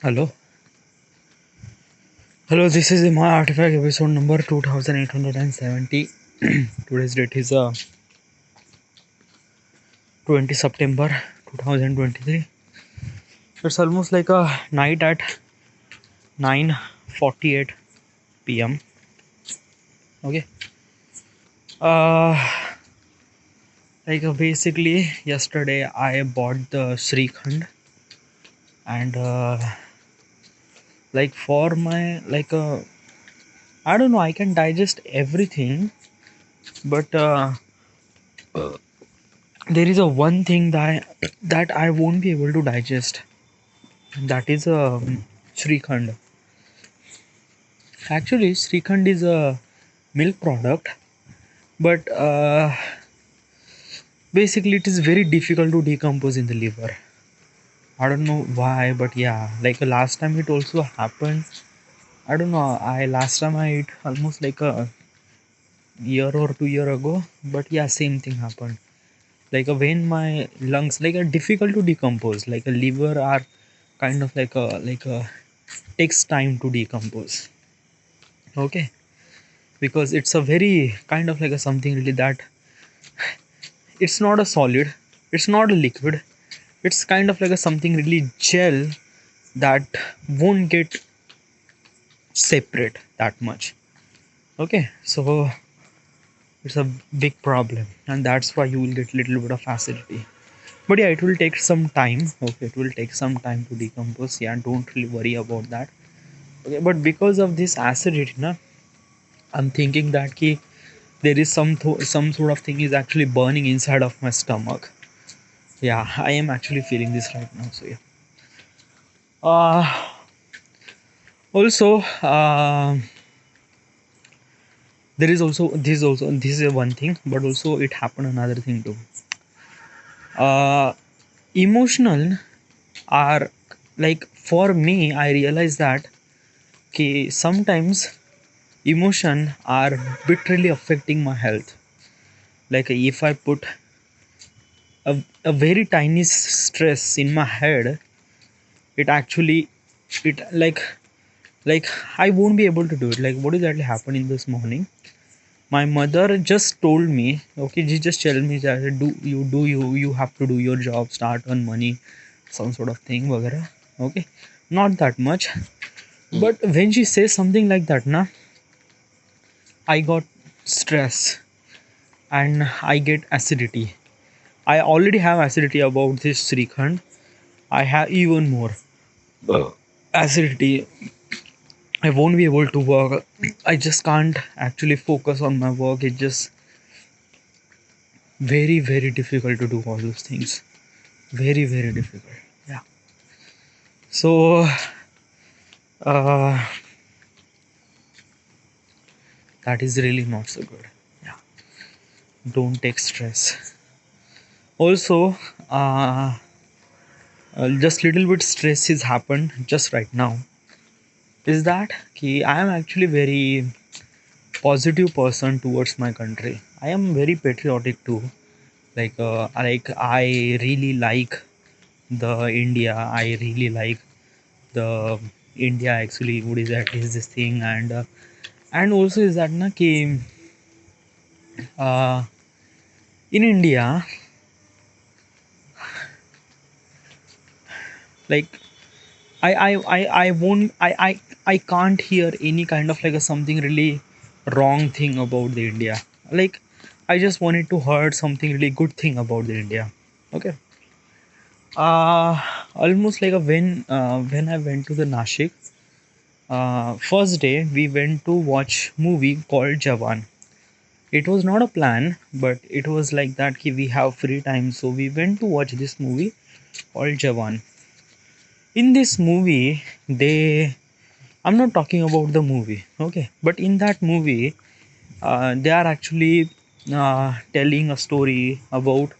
Hello. Hello, this is my artifact episode number 2870. Today's date is 20 September 2023. It's almost like a night at 9:48 p.m. Okay. Uh, basically, yesterday I bought the shrikhand and for my I don't know, I can digest everything, but there is a one thing that I won't be able to digest. That is shrikhand. Actually, shrikhand is a milk product, but basically it is very difficult to decompose in the liver. I don't know why, but yeah, like last time it also happened. I don't know. I last time I ate almost like a year or 2 year ago, but yeah, same thing happened. When my lungs difficult to decompose, like a liver are kind of like a takes time to decompose. Okay, because it's a very kind of like a something really that it's not a solid, it's not a liquid, it's kind of like a something really gel that won't get separate that much. Okay, so it's a big problem, and that's why you will get little bit of acidity. But yeah, it will take some time. Okay, it will take some time to decompose. Yeah, don't really worry about that. Okay, but because of this acidity na, I'm thinking that there is some sort of thing is actually burning inside of my stomach. Yeah, I am actually feeling this right now. So yeah. Also, there is also this is one thing, but also it happened another thing too. Emotional are for me. I realize that sometimes emotion are literally affecting my health. Like if I put a very tiny stress in my head, it actually it like I won't be able to do it. Like what exactly happened in this morning? My mother just told me, okay, she just tell me that you have to do your job, start earn money, some sort of thing, वगैरह. Okay, not that much, but when she says something like that, na, I got stress and I get acidity. I already have acidity about this Srikhand. I have even more acidity. I won't be able to work. I just can't actually focus on my work. It's just very difficult to do all those things. Very difficult. Yeah. So uh, that is really not so good. Yeah. Don't take stress. Also, just little bit stress has happened just right now. Is that I am actually very positive person towards my country. I am very patriotic too. I really like the India. I really like the India actually. What is that? Is this thing and also is that na ki uh, in India, like I won't I can't hear any kind of like a something really wrong thing about the India. Like I just wanted to hear something really good thing about the India. Okay. Almost like a when I went to the Nashik, first day we went to watch movie called Jawan. It was not a plan, but it was like that we have free time, so we went to watch this movie called Jawan. In this movie, I'm not talking about the movie, okay, but in that movie, they are actually telling a story about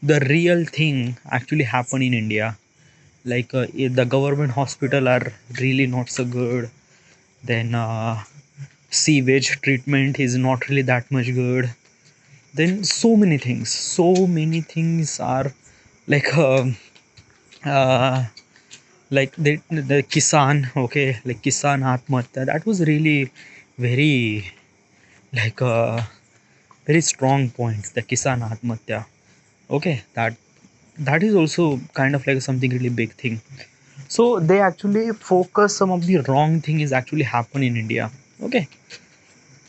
the real thing actually happen in India. The government hospital are really not so good. Then sewage treatment is not really that much good. Then so many things are like uh, like the kisan, okay, like kisan atmatya, that was really very, like a very strong point, the kisan atmatya. Okay, that is also kind of like something really big thing. So they actually focus some of the wrong thing is actually happen in India. Okay,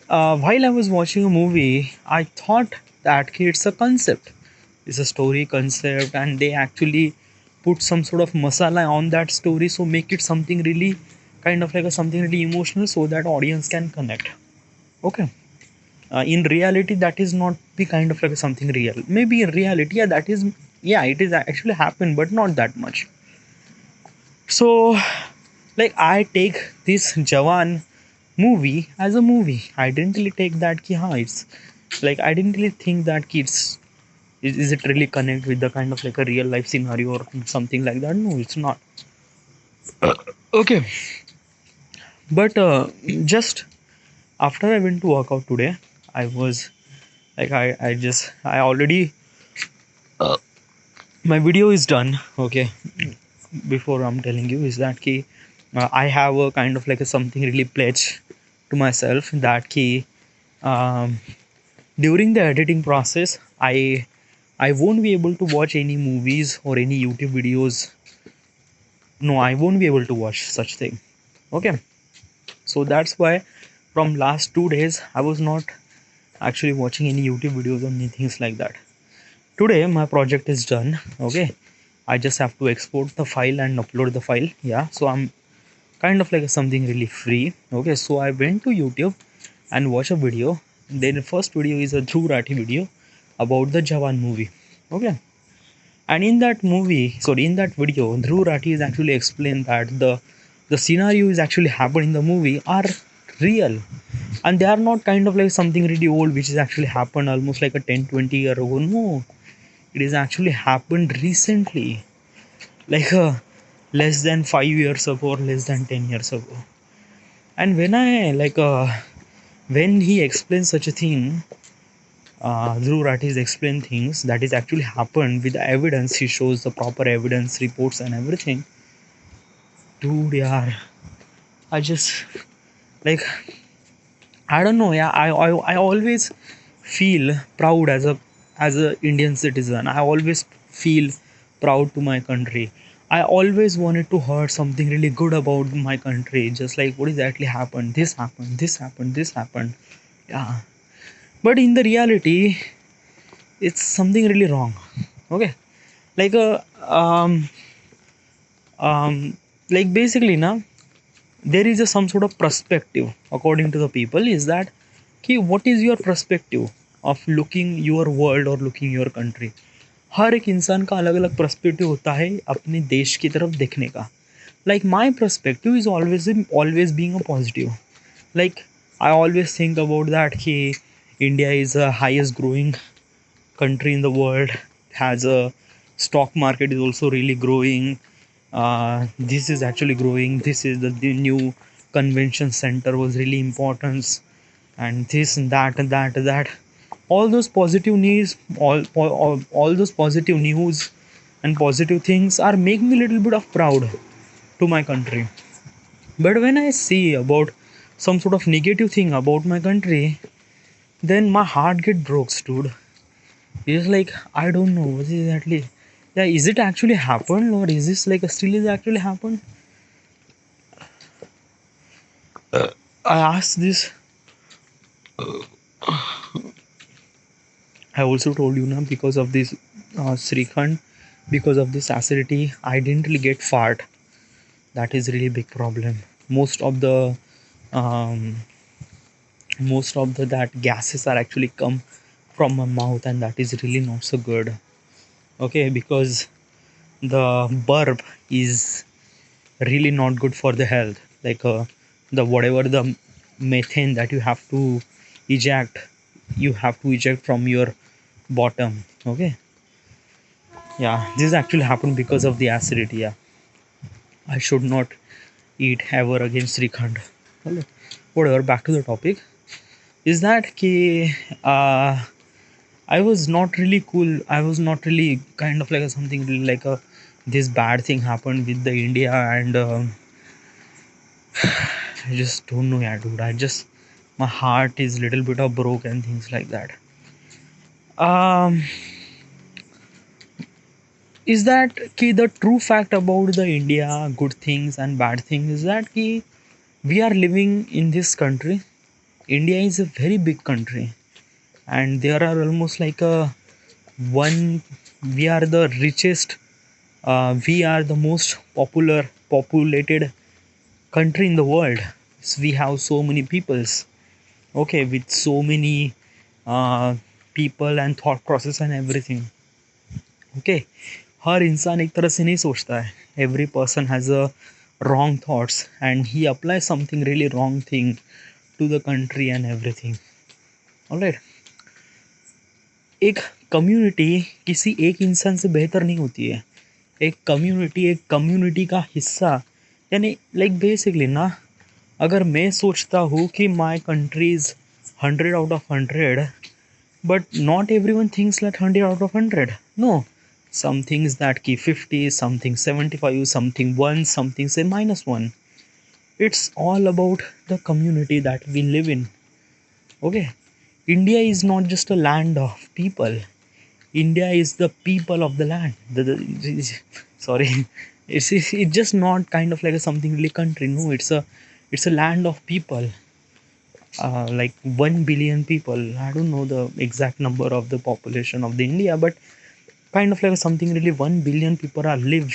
while I was watching a movie, I thought that okay, it's a concept, it's a story concept, and they actually put some sort of masala on that story, so make it something really kind of like a something really emotional, so that audience can connect. Okay, in reality, that is not the kind of like something real. Maybe in reality, yeah, that is, yeah, it is actually happened, but not that much. So, like I take this Jawan movie as a movie. I didn't really take that ki ha, it's like I didn't really think that kids is it really connect with the kind of like a real life scenario or something like that. No, it's not. Okay, but just after I went to work out today, I was like I already my video is done. Okay, before I'm telling you is that key, I have a kind of like a something really pledge to myself that key, um, during the editing process, I won't be able to watch any movies or any YouTube videos. No, I won't be able to watch such thing. Okay, so that's why from last 2 days I was not actually watching any YouTube videos or anything like that. Today my project is done. Okay, I just have to export the file and upload the file. Yeah, so I'm kind of like something really free. Okay, so I went to YouTube and watch a video. Then the first video is a Dhruv Rathi video about the Jawan movie. Okay, and in that movie, sorry, in that video, Dhruv Rathi is actually explained that the scenario is actually happened in the movie are real, and they are not kind of like something really old which is actually happened almost like a 10-20 year ago. No, it is actually happened recently, like less than 5 years ago or less than 10 years ago. And when I like when he explains such a thing, Dhruv Rathi explain things that is actually happened with the evidence. He shows the proper evidence, reports, and everything. Dude, yeah, I just like I don't know. Yeah, I always feel proud as a Indian citizen. I always feel proud to my country. I always wanted to hear something really good about my country. Just like what exactly happened. This happened. This happened. This happened. Yeah. But in the reality, it's something really wrong. Okay, like um like basically now there is a some sort of perspective according to the people is that कि what is your perspective of looking your world or looking your country. हर एक इंसान का अलग अलग perspective होता है अपने देश की तरफ देखने का. Like my perspective is always being a positive. Like I always think about that कि India is the highest growing country in the world, has a stock market is also really growing. This is actually growing, this is the new convention center was really important, and this and that and that and that, all those positive news, all those positive news and positive things are making me a little bit of proud to my country. But when I see about some sort of negative thing about my country, then my heart get broke, dude. It's like I don't know what exactly. Yeah, is it actually happened or is this like a still is actually happened? I asked this. I also told you now because of this shrikhand, because of this acidity, I didn't really get fart. That is really big problem. Most of the um, most of the that gases are actually come from my mouth, and that is really not so good. Okay, because the burp is really not good for the health, like the whatever the methane that you have to eject, you have to eject from your bottom. Okay, yeah, this actually happened because of the acidity. Yeah, I should not eat ever again shrikhand. Hello. Whatever, back to the topic is that ki uh, I was not really cool. I was not really kind of like a something really like a this bad thing happened with the India, and I just don't know, yeah, dude. I just my heart is little bit of broke and things like that. Um, is that ki the true fact about the India, good things and bad things, is that ki we are living in this country. India is a very big country, and there are almost like a one. We are the richest. We are the most populated country in the world. We have so many peoples. Okay, with so many uh, people and thought process and everything. Okay, हर इंसान एक तरह से नहीं सोचता है. Every person has a wrong thoughts, and he applies something really wrong thing to the country and everything. Alright, एक community किसी एक इंसान से बेहतर नहीं होती है. एक कम्युनिटी का हिस्सा, यानी लाइक बेसिकली ना, अगर मैं सोचता हूँ कि my country is 100 out of 100, but not everyone thinks like 100 out of 100. No, some things that key 50, something 75, something 1, something say -1. It's all about the community that we live in. Okay, India is not just a land of people. India is the people of the land. Sorry, it's just not kind of like a something really country. No, it's a land of people. Like 1 billion people. I don't know the exact number of the population of the India, but kind of like something really 1 billion people are live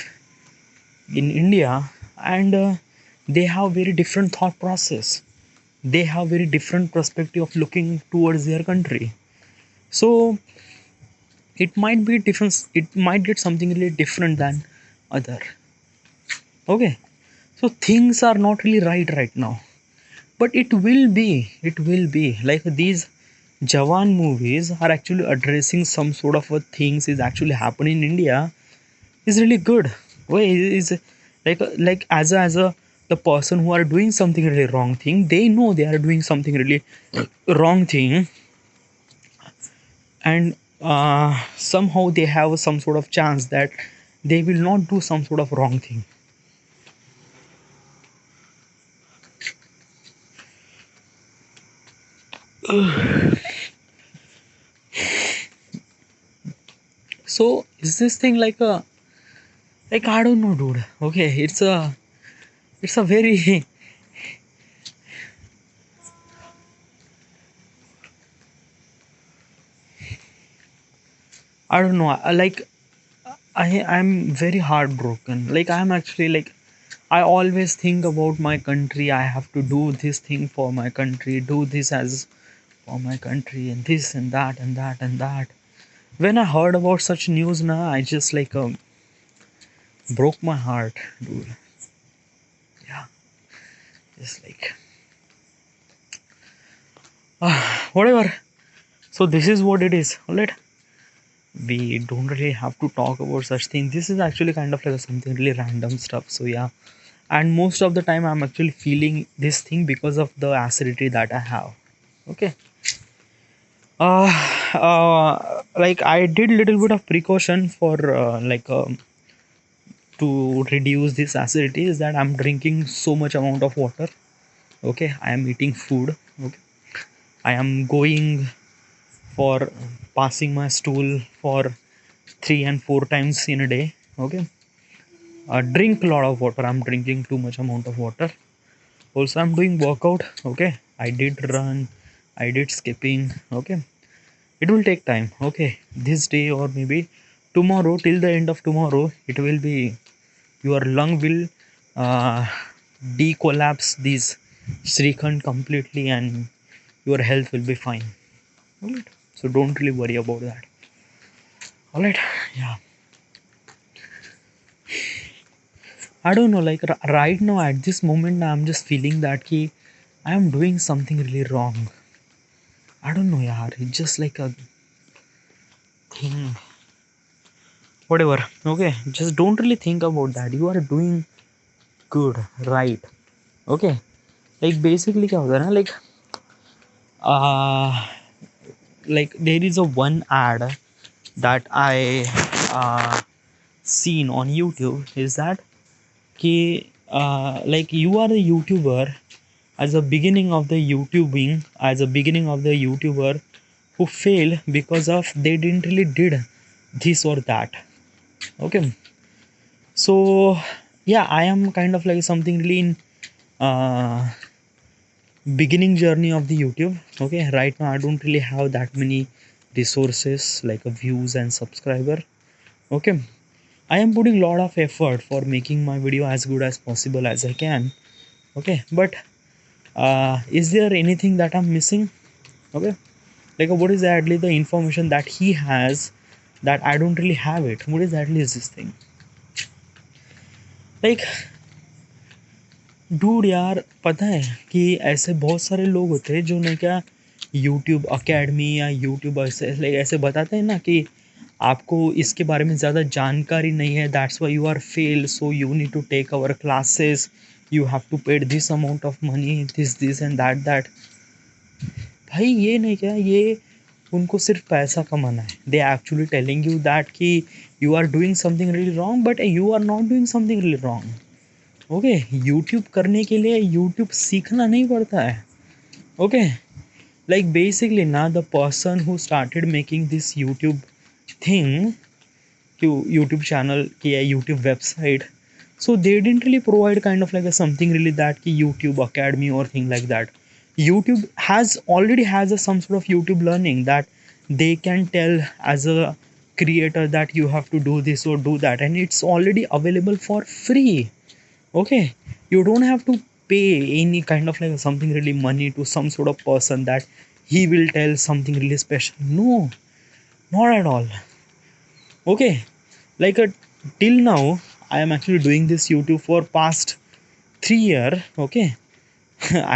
in India, and they have very different thought process. They have very different perspective of looking towards their country. So it might be different. It might get something really different than other. Okay, so things are not really right now, but it will be. It will be like these Jawan movies are actually addressing some sort of a things is actually happening in India, is really good. Why is like as a the person who are doing something really wrong thing, they know they are doing something really wrong thing, and somehow they have some sort of chance that they will not do some sort of wrong thing. So is this thing like I don't know, dude. Okay, it's a very I don't know. I'm very heartbroken. Like I'm actually like I always think about my country. I have to do this thing for my country, do this as for my country, and this and that and that and that. When I heard about such news, now I just broke my heart, dude. Yeah, just like whatever. So this is what it is. Alright, we don't really have to talk about such things. This is actually kind of like something really random stuff. So yeah, and most of the time I'm actually feeling this thing because of the acidity that I have. Okay, uh, like I did little bit of precaution for to reduce this acidity, is that I'm drinking so much amount of water. Okay, I am eating food. Okay, I am going for passing my stool for 3 and 4 times in a day. Okay, drink a lot of water. I'm drinking too much amount of water. Also, I'm doing workout. Okay, I did run, I did skipping. Okay, it will take time. Okay, this day or maybe tomorrow, till the end of tomorrow, it will be, your lung will uh, decollapse this shrikhand completely, and your health will be fine. All right, so don't really worry about that. All right, yeah, I don't know, like right now at this moment I'm just feeling that ki I am doing something really wrong. I don't know, yaar. It's just like a thing. Whatever. Okay. Just don't really think about that. You are doing good, right? Okay. Like basically क्या होता है ना, uh like there is a one ad that I uh seen on YouTube is that like you are the YouTuber as a beginning of the YouTubing, as a beginning of the YouTuber who fail because of they didn't really did this or that. Okay, so yeah, I am kind of like something really in uh, beginning journey of the YouTube. Okay, right now I don't really have that many resources like views and subscriber. Okay, I am putting a lot of effort for making my video as good as possible as I can. Okay, but is there anything that I'm missing? Okay, like what is exactly the information that he has that I don't really have it? What exactly is this thing? Like dude यार, पता है कि ऐसे बहुत सारे लोग होते हैं जो नहीं क्या यूट्यूब अकेडमी या यूट्यूब ऐसे ऐसे बताते हैं ना कि आपको इसके बारे में ज़्यादा जानकारी नहीं है, that's why you are fail, so you need to take our classes, you have to paid this amount of money, this and that. भाई ये नहीं क्या, ये उनको सिर्फ पैसा कमाना है। They actually telling you that कि you are doing something really wrong, but you are not doing something really wrong. Okay, YouTube करने के लिए यूट्यूब सीखना नहीं पड़ता है। ओके, like basically now the person who started making this YouTube thing, YouTube channel ki YouTube website, so they didn't really provide kind of like a something really that ki YouTube academy or thing like that. YouTube has already has a some sort of YouTube learning that they can tell as a creator that you have to do this or do that, and it's already available for free. Okay, you don't have to pay any kind of like something really money to some sort of person that he will tell something really special. No, not at all. Okay, like till now I am actually doing this YouTube for past 3 year. Okay,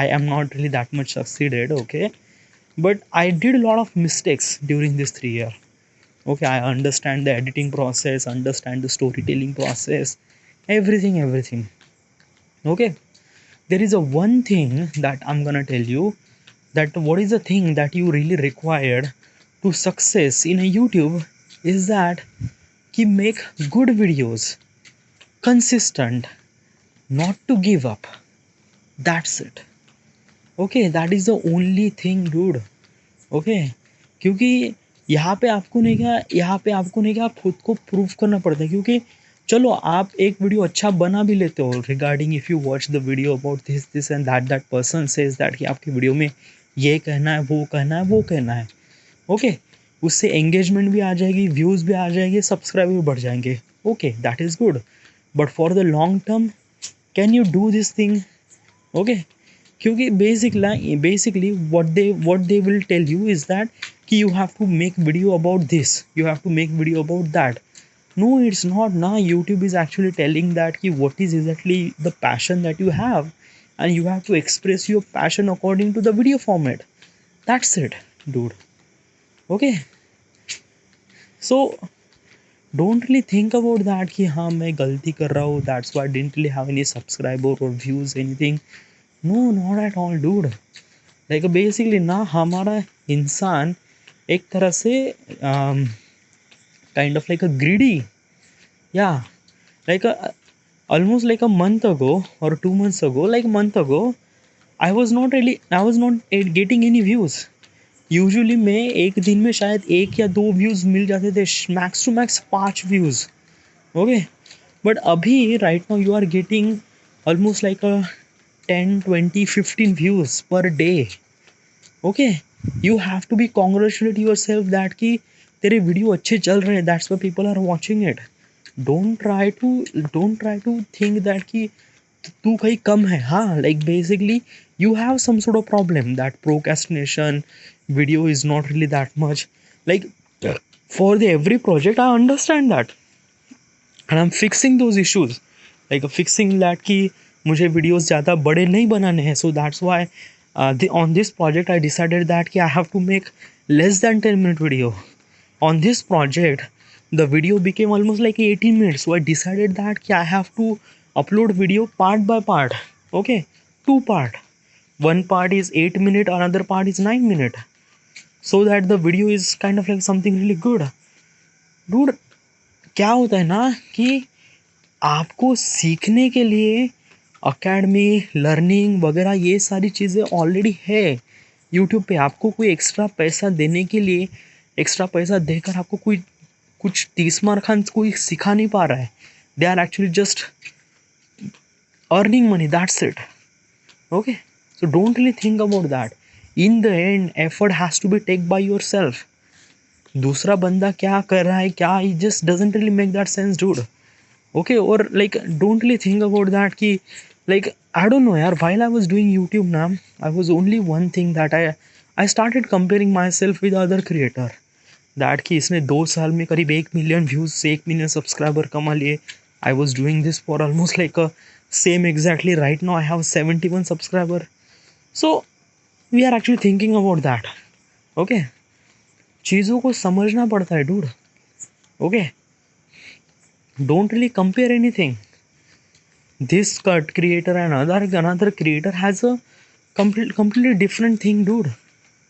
I am not really that much succeeded. Okay, but I did a lot of mistakes during this 3 year. Okay, I understand the editing process, understand the storytelling process, everything. Okay, there is a one thing that I'm gonna tell you, that what is the thing that you really required to success in a YouTube is that you make good videos, consistent, not to give up. That's it. Okay, that is the only thing, dude. Okay, क्योंकि यहाँ पे आपको नहीं क्या आप खुद को prove करना पड़ता है, क्योंकि चलो आप एक वीडियो अच्छा बना भी लेते हो regarding, if you watch the video about this and that person says that कि आपकी वीडियो में ये कहना है, वो कहना है, वो कहना है। ओके, उससे एंगेजमेंट भी आ जाएगी, व्यूज़ भी आ जाएंगे, सब्सक्राइबर भी बढ़ जाएंगे। Okay, that is good, but for the long term can you do this thing? Okay, क्योंकि basically what they will tell you is that कि you have to make video about this, you have to make video about that. No, it's not ना। YouTube is actually telling that कि what is exactly the passion that you have, and you have to express your passion according to the video format. That's it, dude. Okay, so don't really think about that कि हाँ मैं गलती कर रहा हूँ, that's why I didn't really have any subscriber or views anything. No, not at all, dude. Like basically ना हमारा इंसान एक तरह से kind of like a greedy, yeah, like almost like a month ago or 2 months ago, like a month ago, I was not getting any views. Usually मैं एक दिन में शायद 1 या 2 व्यूज़ मिल जाते थे, max to max 5 views. Okay, but अभी right now you are getting almost like 10, 20, 15 views per day. Okay, you have to be congratulate your self that कि तेरे वीडियो अच्छे चल रहे हैं, that's why people are watching it. Don't try to think that कि तू कहीं कम है। हाँ, like basically you have some sort of problem, that procrastination, video is not really that much like for the every project I understand that, and I'm fixing those issues, like fixing that कि मुझे videos ज़्यादा बड़े नहीं बनाने हैं, so that's why on this project I decided that कि I have to make less than 10-minute video. On this project the video became almost like 18 minutes, so I decided that कि I have to upload video part by part. Okay, 2 part, one part is 8 minute, another part is 9 minute, so that the video is kind of like something really good, dude. क्या होता है ना कि आपको सीखने के लिए अकेडमी, लर्निंग वगैरह ये सारी चीज़ें ऑलरेडी है यूट्यूब पे। आपको कोई एक्स्ट्रा पैसा देने के लिए, एक्स्ट्रा पैसा देकर आपको कोई कुछ 30 खान कोई सिखा नहीं पा रहा है। They are actually just earning money, that's it. Okay, so don't really think about that. In the end effort has to be take by your self. दूसरा बंदा क्या कर रहा है, क्या, he just doesn't really make that sense dude. Okay, or like don't really think about that ki, like I don't know yaar, while I was doing YouTube na, I was only one thing that I started comparing myself with other creator, that कि इसने 2 साल में करीब 1 million views से 1 million subscriber कमा लिए। I was doing this for almost like a same exactly, right now I have 71 subscriber. So we are actually thinking about that. Okay, चीज़ों को समझना पड़ता है dude. Okay, don't really compare anything. This cut creator and another creator has a completely different thing dude.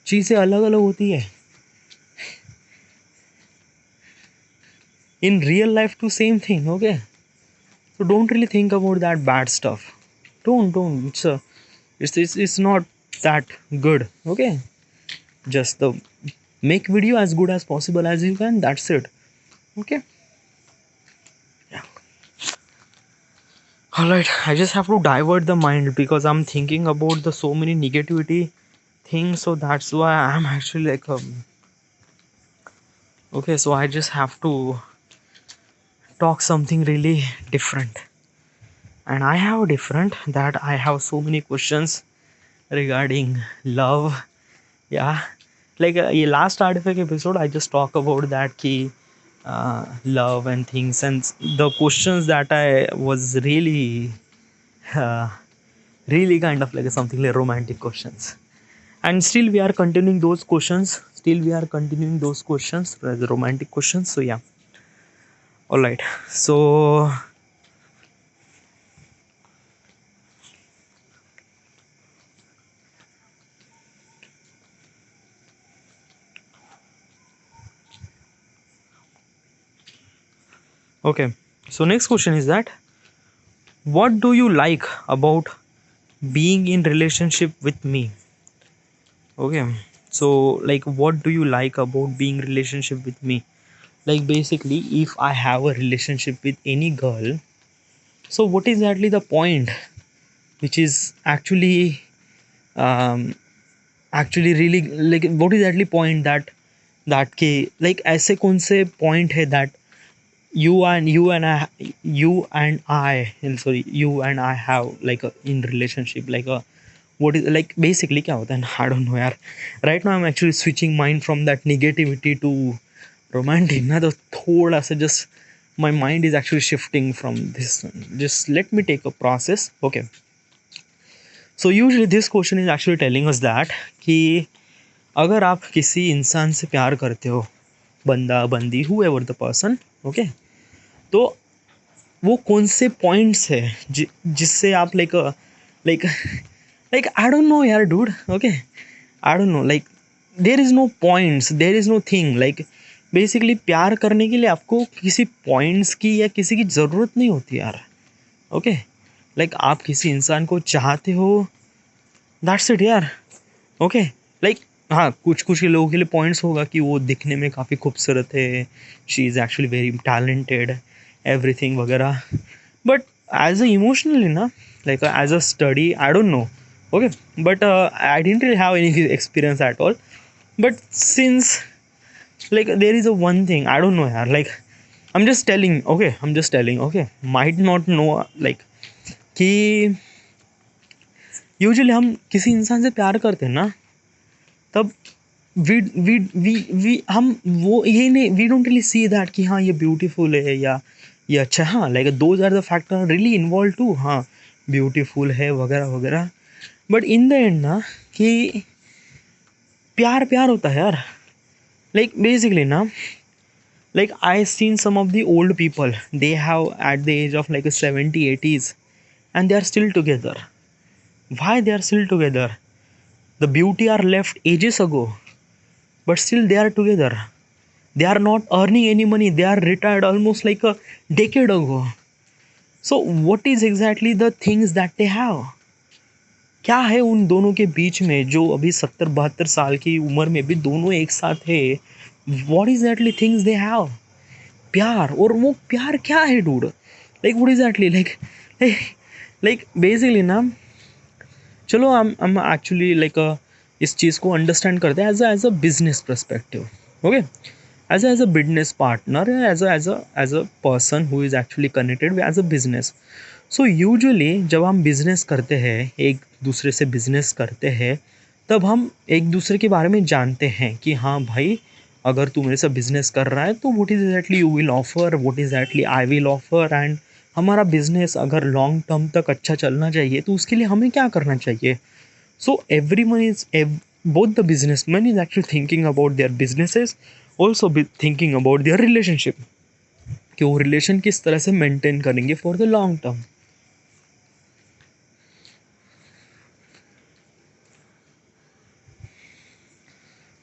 चीज़ें अलग अलग होती है। In real life too same thing. Okay, so don't really think about that bad stuff. Don't it's not that good. Okay, just the make video as good as possible as you can, that's it. Okay, yeah. Alright, I just have to divert the mind because I'm thinking about the so many negativity things, so that's why I'm actually like okay, so I just have to talk something really different. And I have different that I have so many questions regarding love. Yeah, like last artifact episode I just talk about that key love and things, and the questions that I was really uh, really kind of like something like romantic questions. And still we are continuing those questions, the romantic questions. So yeah, all right, so okay, so next question is that what do you like about being in relationship with me? Okay, so like what do you like about being relationship with me? Like basically if I have a relationship with any girl, so what is exactly the point which is um, actually really like what is actually point that के like ऐसे कौन से point है that you and I have like a in relationship like a what is like basically क्या होता है ना, I don't know यार, right now I'm actually switching mind from that negativity to romantic ना, तो थोड़ा सा just my mind is actually shifting from this, just let me take a process. Okay, so usually this question is actually telling us that कि अगर आप किसी इंसान से प्यार करते हो, बंदा बंदी whoever the person, ओके, तो वो कौन से पॉइंट्स है जिससे आप like like like I don't know यार dude. Okay, I don't know, like there is no points, there is no thing, like basically प्यार करने के लिए आपको किसी पॉइंट्स की या किसी की ज़रूरत नहीं होती यार। ओके, लाइक आप किसी इंसान को चाहते हो, दैट्स इट यार। ओके, लाइक हाँ, कुछ कुछ लोगों के लिए पॉइंट्स होगा कि वो दिखने में काफ़ी खूबसूरत है, she is actually very talented, everything वगैरह, बट एज अ इमोशनली ना, like as a study I don't know. Okay, but I didn't really have any experience at all, but since like there is a one thing I don't know yaar, like I'm just telling, okay, I'm just telling, okay, might not know, like कि usually हम किसी इंसान से प्यार करते हैं ना, तब वी हम वो ये नहीं, we don't really see that कि हाँ ये ब्यूटीफुल है या ये अच्छा, हाँ like those are the factor really involve to, हाँ ब्यूटीफुल है वगैरह वगैरह, बट इन द एंड ना कि प्यार प्यार होता है यार। लाइक बेसिकली ना, like I seen some of the old people, they have at the age of like 70 80s and they are still together. Why they are still together? The beauty are left ages ago, but still they are together. They are not earning any money. They are retired almost like a decade ago. So what is exactly the things that they have? क्या है उन दोनों के बीच में जो अभी 70-72 साल की उम्र में भी दोनों एक साथ है? What is exactly things they have? प्यार, और वो प्यार क्या है dude? Like what exactly like basically ना, चलो हम एक्चुअली लाइक इस चीज़ को अंडरस्टैंड करते हैं as a business perspective. Okay, as a business partner, as a person who is actually connected as a business. So usually जब हम बिजनेस करते हैं, एक दूसरे से बिजनेस करते हैं, तब हम एक दूसरे के बारे में जानते हैं कि हाँ भाई, अगर तू मेरे से बिजनेस कर रहा है तो what is exactly you will offer, what is exactly I will offer, and हमारा बिजनेस अगर लॉन्ग टर्म तक अच्छा चलना चाहिए तो उसके लिए हमें क्या करना चाहिए. So everyone is both the businessman is actually thinking about their businesses, also thinking about their relationship, कि वो रिलेशन किस तरह से मेंटेन करेंगे for the long term.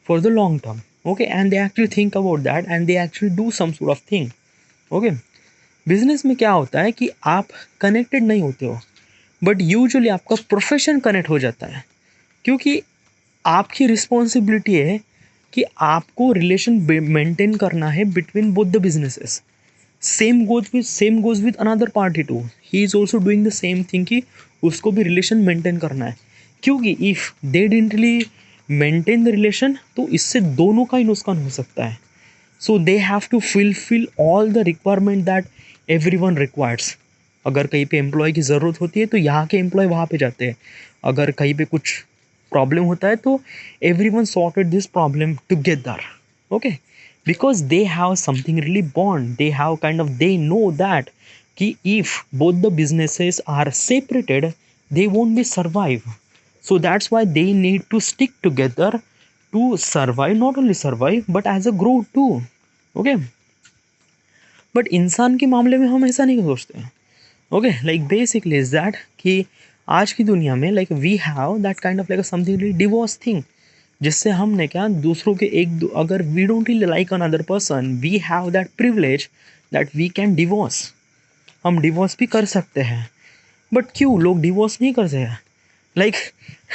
For the long term, okay, and they actually think about that and they actually do some sort of thing. Okay, business में क्या होता है कि आप कनेक्टेड नहीं होते हो, बट यूजुअली आपका प्रोफेशन कनेक्ट हो जाता है, क्योंकि आपकी रिस्पॉन्सिबिलिटी है कि आपको रिलेशन मेंटेन करना है between both the businesses. Same goes with another party too, he is also doing the same thing, कि उसको भी रिलेशन मेंटेन करना है, क्योंकि if they didn't really maintain the relation तो इससे दोनों का ही नुकसान हो सकता है. So they have to fill all the requirement that every one requires. अगर कहीं पे एम्प्लॉय की ज़रूरत होती है तो यहाँ के एम्प्लॉय वहाँ पे जाते हैं. अगर कहीं पे कुछ प्रॉब्लम होता है तो every one sorted this problem together. Okay, because they have something really bond, they have kind of, they know that कि if both the businesses are separated they won't be survive. So that's why they need to stick together to survive, not only survive but as a grow too. Okay, but इंसान के मामले में हम ऐसा नहीं सोचते हैं. Okay, like basically is that कि आज की दुनिया में like we have that kind of like something divorce thing, जिससे हमने क्या दूसरों के अगर we don't really like another person, we have that privilege that we can divorce. हम डिवोर्स भी कर सकते हैं, बट क्यों लोग डिवोर्स नहीं करते हैं? लाइक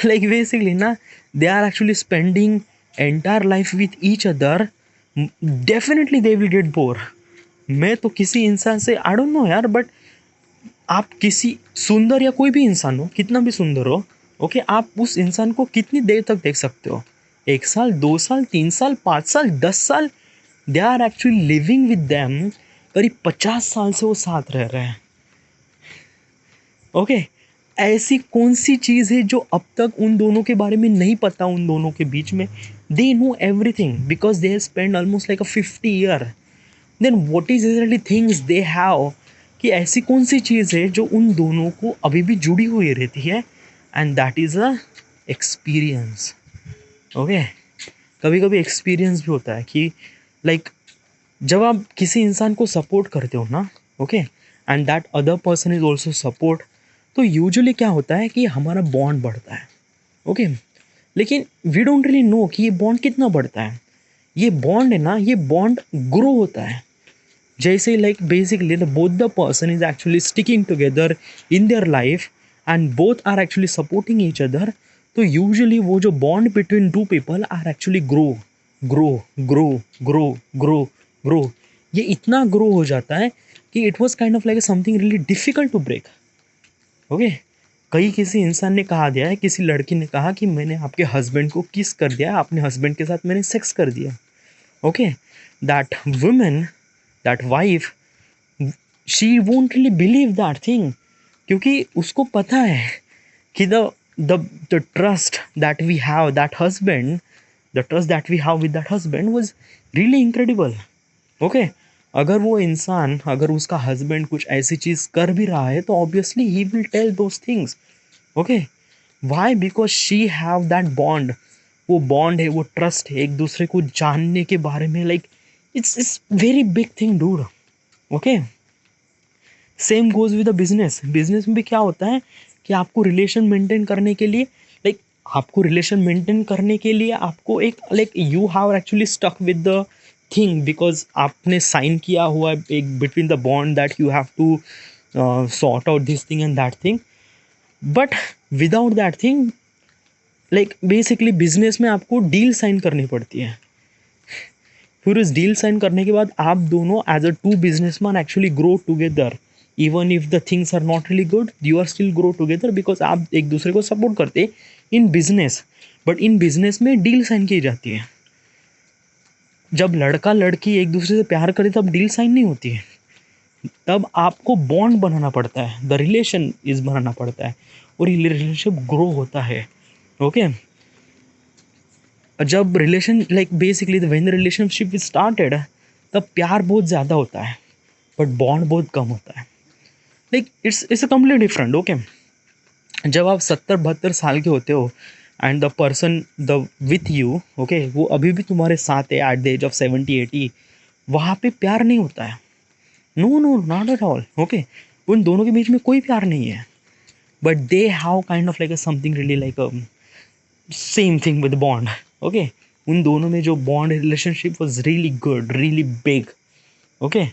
लाइक बेसिकली ना, they are actually spending entire life with each other. Definitely they will get bore. मैं तो किसी इंसान से आई डोंट नो यार, बट आप किसी सुंदर या कोई भी इंसान हो, कितना भी सुंदर हो, ओके, आप उस इंसान को कितनी देर तक देख सकते हो? 1 साल, 2 साल, 3 साल, 5 साल, 10 साल. They are actually living with them. करीब 50 साल से वो साथ रह रहे हैं. ओके, ऐसी कौन सी चीज़ है जो अब तक उन दोनों के बारे में नहीं पता? उन दोनों के बीच में they know everything because they have spend almost like a 50 year. Then what is actually things they have, कि ऐसी कौन सी चीज़ है जो उन दोनों को अभी भी जुड़ी हुई रहती है, and that is a experience. Okay, कभी कभी एक्सपीरियंस भी होता है कि लाइक जब आप किसी इंसान को सपोर्ट करते हो ना, okay, and that other person is also support, तो यूजुअली क्या होता है कि हमारा बॉन्ड बढ़ता है. ओके, लेकिन वी डोंट रियली नो कि ये बॉन्ड कितना बढ़ता है. ये बॉन्ड है ना, ये बॉन्ड ग्रो होता है. जैसे like basically the both the person is actually sticking together in their life and both are actually supporting each other, तो यूजुअली वो जो bond between two people are actually grow grow grow grow grow grow. ये इतना grow हो जाता है कि it was kind of like something really difficult to break. Okay, कई किसी इंसान ने कहा दिया है, किसी लड़की ने कहा कि मैंने आपके हस्बैंड को किस कर दिया, अपने हस्बैंड के साथ मैंने सेक्स कर दिया. Okay, that women, that wife, she won't really believe that thing, क्योंकि उसको पता है कि the trust that we have that husband, the trust that we have with that husband was really incredible. Okay, अगर वो इंसान, अगर उसका हस्बैंड कुछ ऐसी चीज़ कर भी रहा है तो obviously he will tell those things. Okay, why? Because she have that bond. वो बॉन्ड है, वो ट्रस्ट है एक दूसरे को जानने के बारे में. Like it's very big thing dude. Okay, same goes with the business. Business में भी क्या होता है कि आपको रिलेशन मेंटेन करने के लिए, आपको रिलेशन मेंटेन करने के लिए आपको एक like you have actually stuck with the thing because आपने साइन किया हुआ है एक between the bond that you have to sort out this thing and that thing, but without that thing like basically business में आपको deal sign करनी पड़ती है। फिर उस डील साइन करने के बाद आप दोनों as a two businessman actually grow together, even if the things are not really good you are still grow together because आप एक दूसरे को सपोर्ट करते in business. But in business में डील साइन की जाती है। जब लड़का लड़की एक दूसरे से प्यार करे तब डील साइन नहीं होती है, तब आपको बॉन्ड बनाना पड़ता है, द रिलेशन इज बनाना पड़ता है और ये रिलेशनशिप ग्रो होता है। ओके जब relation like basically when the relationship is started तब प्यार बहुत ज़्यादा होता है बट बॉन्ड बहुत कम होता है। Like it's a complete different. Okay जब आप 70-72 साल के होते हो and the person the with you okay वो अभी भी तुम्हारे साथ है एट द एज ऑफ 70-80, वहाँ पे प्यार नहीं होता है। No no not at all. Okay उन दोनों के बीच में कोई प्यार नहीं है, but they have kind of like something really like same thing with bond. Okay उन दोनों में जो bond relationship was really good really big. Okay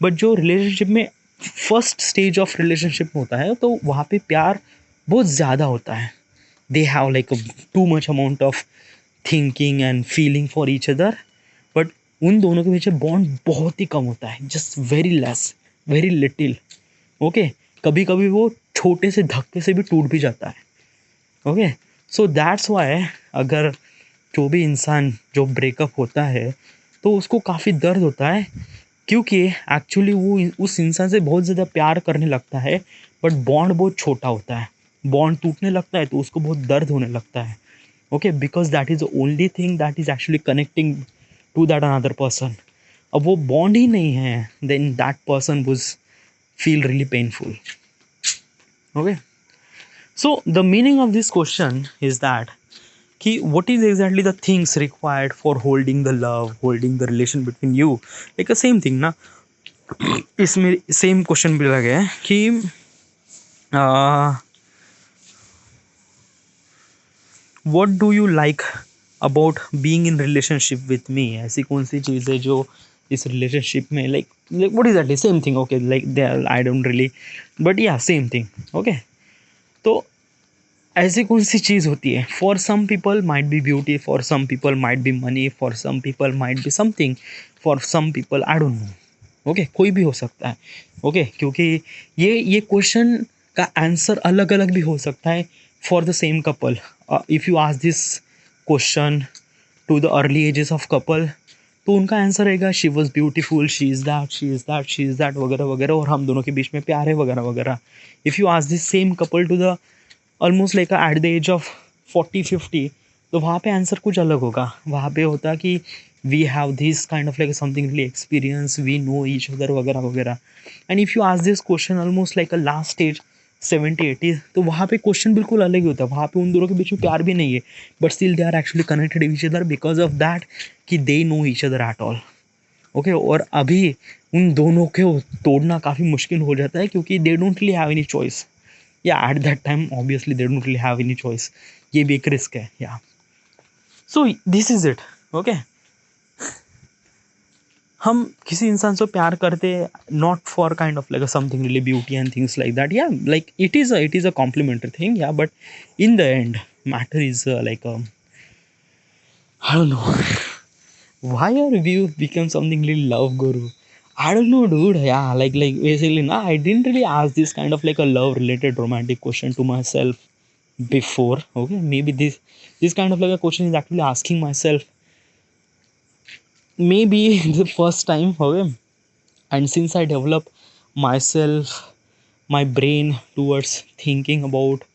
but जो रिलेशनशिप में फर्स्ट स्टेज ऑफ रिलेशनशिप होता है तो वहाँ पे प्यार बहुत ज़्यादा होता है। They have like too much amount of thinking and feeling for each other, but उन दोनों के बीच बॉन्ड बहुत ही कम होता है, just very less very little. Okay कभी कभी वो छोटे से धक्के से भी टूट भी जाता है। ओके सो दैट्स वाई अगर जो भी इंसान जो ब्रेकअप होता है तो उसको काफ़ी दर्द होता है क्योंकि एक्चुअली वो उस इंसान से बहुत ज़्यादा प्यार करने लगता है बट बॉन्ड बहुत छोटा होता है। बॉन्ड टूटने लगता है तो उसको बहुत दर्द होने लगता है। Okay because that is the only thing that is actually connecting to that another person. अब वो बॉन्ड ही नहीं है then that person would feel really painful. Okay so the meaning of this question is that कि what is exactly the things required for holding the love holding the relation between you, like the same thing ना। इसमें same question भी लगे है कि what do you like about being in relationship with me, ऐसी कौन सी चीज़ है जो इस रिलेशनशिप में like what is that same thing. Okay like I don't really but yeah same thing. Okay तो ऐसी कौन सी चीज़ होती है, for some people might be beauty, for some people might be money, for some people might be something, for some people I don't know. Okay कोई भी हो सकता है। ओके क्योंकि ये क्वेश्चन का आंसर अलग अलग भी हो सकता है for the same couple. If you ask this question to the early ages of couple तो उनका आंसर रहेगा she was beautiful, she is that, she is that, she is that वगैरह वगैरह और हम दोनों के बीच में प्यार है वगैरह वगैरह। If you ask this same couple to the almost like at the age of 40-50 तो वहाँ पे आंसर कुछ अलग होगा। वहाँ पे होता कि we have this kind of like something really experience, we know each other वगैरह वगैरह। And if you ask this question almost like a last stage 70-80 तो वहाँ पे क्वेश्चन बिल्कुल अलग ही होता है। वहाँ पे उन दोनों के बीच में प्यार भी नहीं है but still they are actually connected each other because of that कि they know each other at all. Okay और अभी उन दोनों को तोड़ना काफ़ी मुश्किल हो जाता है क्योंकि they don't really have any choice. Yeah at that time obviously they don't really have any choice, ये भी एक रिस्क है। Yeah so this is it. Okay हम किसी इंसान से प्यार करते not for kind of like something really beauty and things like that. Yeah like it is a complementary thing yeah but in the end matter is like I don't know why are you become something really love guru? I don't know dude. Yeah like basically nah, I didn't really ask this kind of like a love related romantic question to myself before. Okay maybe this kind of like a question is actually asking myself maybe the first time. Okay and since I develop myself my brain towards thinking about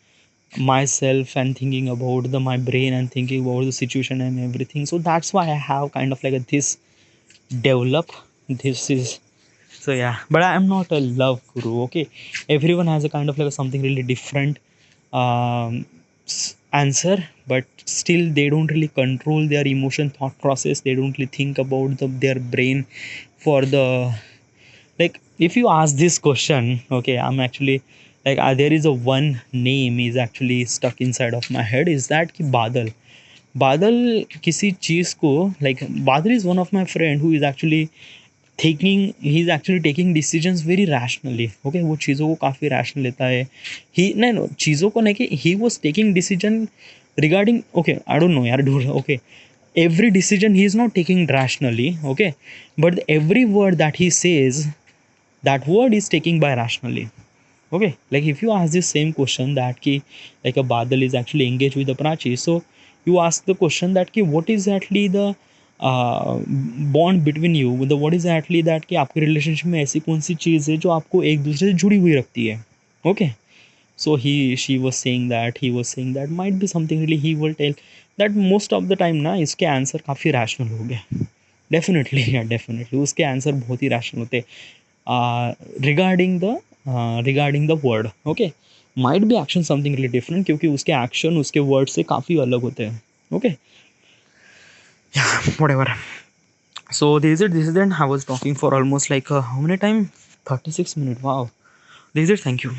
myself and thinking about my brain and thinking about the situation and everything, so that's why I have kind of like this develop this is. So yeah but I am not a love guru. Okay everyone has a kind of like something really different answer, but still they don't really control their emotion thought process, they don't really think about their brain for the like. If you ask this question, okay I'm actually like there is a one name is actually stuck inside of my head is that ki badal. बादल किसी चीज़ को like बादल is one of my friend who is actually thinking he is actually taking decisions very rationally. Okay, वो चीज़ों को काफ़ी rational लेता है. ही नहीं नो चीज़ों को नहीं कि he was taking decision regarding. Okay, I don't know यार, do okay, every decision he is not taking rationally. Okay, but every word that he says, that word is taking by rationally. Okay, like if you ask this same question that ki like a badal is actually engaged with the prachi, so you ask the question that ki what is actually the bond between you, the what is actually that कि आपके relationship में ऐसी कौन सी चीज़ है जो आपको एक दूसरे से जुड़ी हुई रखती है. Okay, so she was saying that, he was saying that might be something really, he will tell that most of the time ना इसके आंसर काफ़ी रैशनल हो गए. डेफिनेटली या डेफिनेटली उसके आंसर बहुत ही रैशनल होते regarding the word. Okay, might be action something really different क्योंकि उसके एक्शन उसके वर्ड से काफ़ी अलग होते हैं. Okay, what ever. So this is then I was talking for almost like how many time? 36 minutes. Wow. This is it. Thank you.